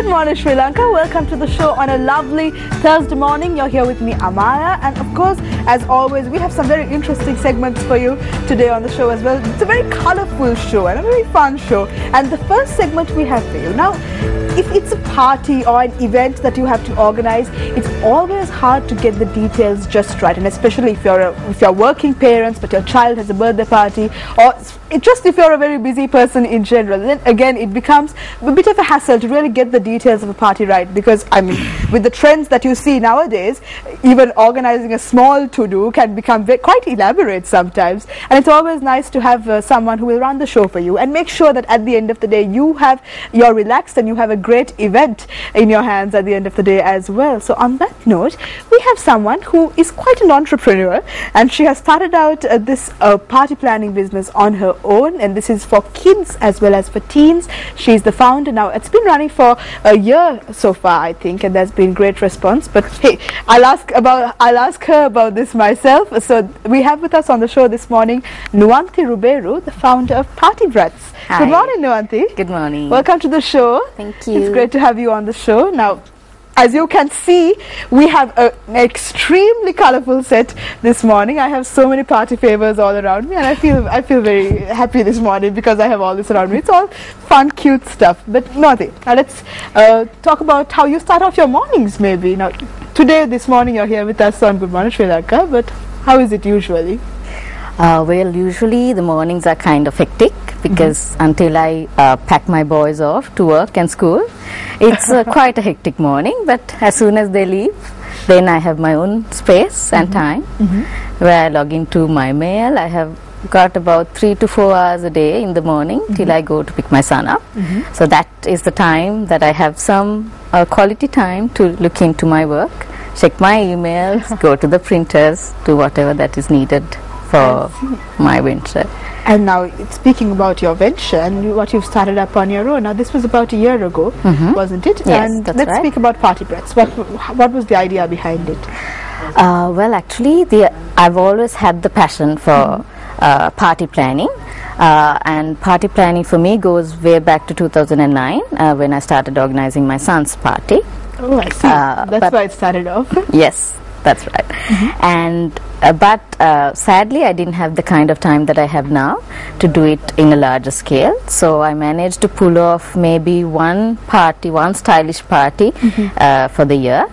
Good morning, Sri Lanka. Welcome to the show on a lovely Thursday morning. You're here with me, Amaya, and of course, as always, we have some very interesting segments for you today on the show as well. It's a very colorful show and a very fun show. And the first segment we have for you now, if it's a party or an event that you have to organize, it's always hard to get the details just right, and especially if you're working parents but your child has a birthday party, or just if you're a very busy person in general, then again it becomes a bit of a hassle to really get the details of a party right, because I mean, with the trends that you see nowadays, even organizing a small to-do can become quite elaborate sometimes, and it's always nice to have someone who will run the show for you and make sure that at the end of the day you're relaxed and you have a great event in your hands at the end of the day as well. So on that note, we have someone who is quite an entrepreneur, and she has started out this party planning business on her own, and this is for kids as well as for teens. She's the founder now. It's been running for a year so far, I think, and there's been great response. But hey, I'll ask her about this myself. So we have with us on the show this morning Nuwanthi Ruberu, the founder of Party Brats. Hi. Good morning, Nuwanthi. Good morning. Welcome to the show. Thank you. It's great to have you on the show. Now, as you can see, we have an extremely colorful set this morning. I have so many party favors all around me, and I feel very happy this morning because I have all this around me. It's all fun, cute stuff. But Nuwanthi, now let's talk about how you start off your mornings maybe. Now, this morning you're here with us on Good Morning Sri Lanka, but how is it usually? Well, usually the mornings are kind of hectic because until I pack my boys off to work and school, it's quite a hectic morning. But as soon as they leave, then I have my own space and time where I log into my mail. I have got about 3 to 4 hours a day in the morning till I go to pick my son up. So that is the time that I have some quality time to look into my work, check my emails, go to the printers, do whatever that is needed for my venture. And now, speaking about your venture and what you've started up on your own, now this was about a year ago, wasn't it? Yes, and that's let's right. speak about Party Brats. What was the idea behind it? Well, actually, I've always had the passion for party planning, and party planning for me goes way back to 2009 when I started organizing my son's party. Oh, I see. That's why it started off. Yes, that's right. And but sadly, I didn't have the kind of time that I have now to do it in a larger scale. So I managed to pull off maybe one stylish party for the year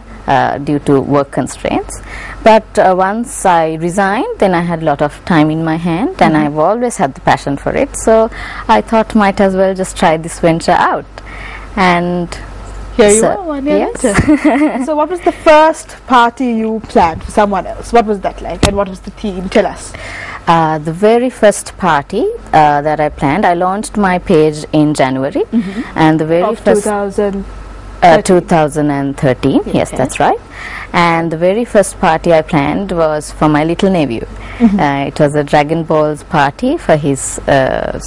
due to work constraints. But once I resigned, then I had a lot of time in my hand, and I've always had the passion for it. So I thought might as well just try this venture out. And here you are, 1 year later. So what was the first party you planned for someone else? What was that like, and what was the theme? Tell us. The very first party that I planned, I launched my page in January, and the very first 2013. Yes, that's right. And the very first party I planned was for my little nephew. It was a Dragon Balls party for his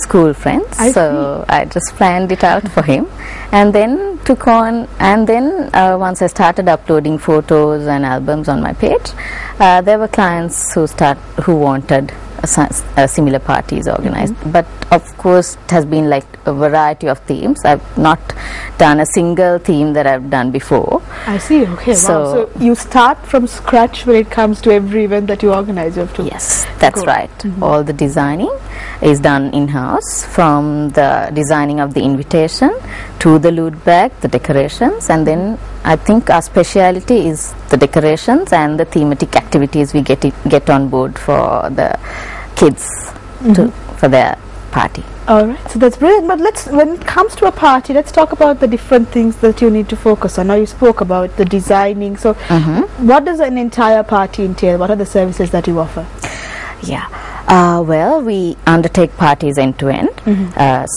school friends. I just planned it out for him, and then took on. And then once I started uploading photos and albums on my page, there were clients who wanted similar parties organized. But of course, it has been like a variety of themes. I've not done a single theme that I've done before. I see. Okay. So you start from scratch when it comes to every event that you organize. You have to. Yes, that's right. All the designing is done in-house, from the designing of the invitation to the loot bag, the decorations, and then I think our speciality is the decorations and the thematic activities we get on board for the kids for their party. All right, so that's brilliant. But when it comes to a party, let's talk about the different things that you need to focus on. Now, you spoke about the designing. So what does an entire party entail? What are the services that you offer? Yeah. Well, we undertake parties end to end.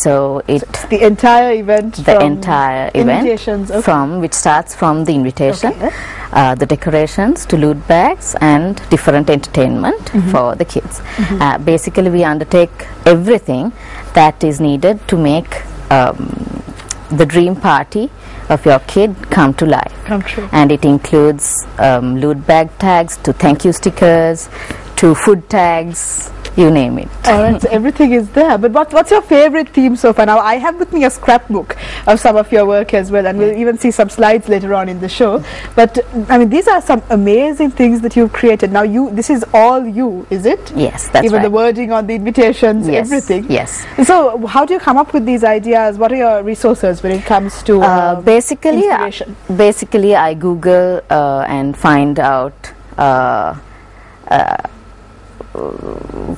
So the entire event. Invitations, which starts from the invitation, the decorations to loot bags and different entertainment for the kids. Basically, we undertake everything that is needed to make the dream party of your kid come to life. Come true. And it includes loot bag tags to thank you stickers, to food tags, you name it. All right, so everything is there. But what's your favorite theme so far? Now, I have with me a scrapbook of some of your work as well, and we'll even see some slides later on in the show. But I mean, these are some amazing things that you've created. Now, this is all you, is it? Yes, that's even right. the wording on the invitations, Yes, everything. yes. So, how do you come up with these ideas? What are your resources when it comes to inspiration? Basically, I Google and find out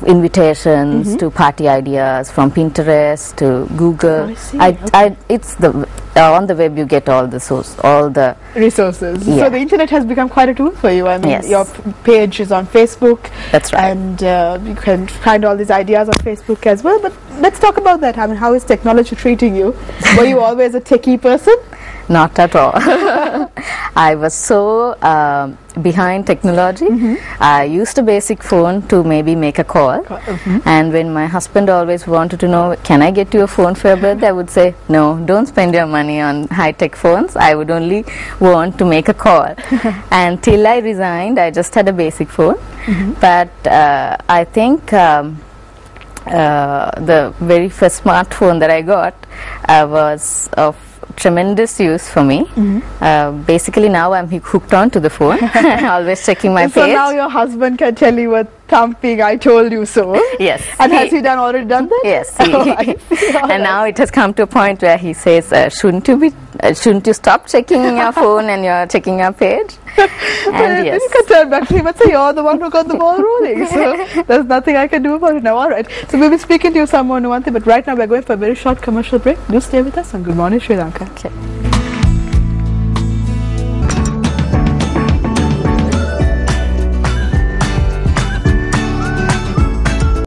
invitations to party ideas from Pinterest to Google. I see. It's the on the web you get all the resources. Yeah. So the internet has become quite a tool for you. I mean, Yes. your page is on Facebook. That's right. And you can find all these ideas on Facebook as well. But let's talk about that. I mean, how is technology treating you? Were you always a techie person? Not at all. I was so behind technology. I used a basic phone to maybe make a call. And when my husband always wanted to know, can I get you a phone for your birthday? I would say, no, don't spend your money on high-tech phones. I would only want to make a call. And till I resigned, I just had a basic phone. But I think the very first smartphone that I got was of tremendous use for me. Basically now I'm hooked on to the phone, always checking my So page. now your husband can tell you a thumping, I told you so. Yes. And has he already done that? Yes. Oh, I see. All And now it has come to a point where he says, shouldn't you stop checking your phone and you're checking your page? And Then you can turn back to him and say, you're the one who got the ball rolling. So there's nothing I can do about it now. All right. So we'll be speaking to you some more, Nuwanti, but right now we're going for a very short commercial break. Do stay with us on Good Morning Sri Lanka. Okay.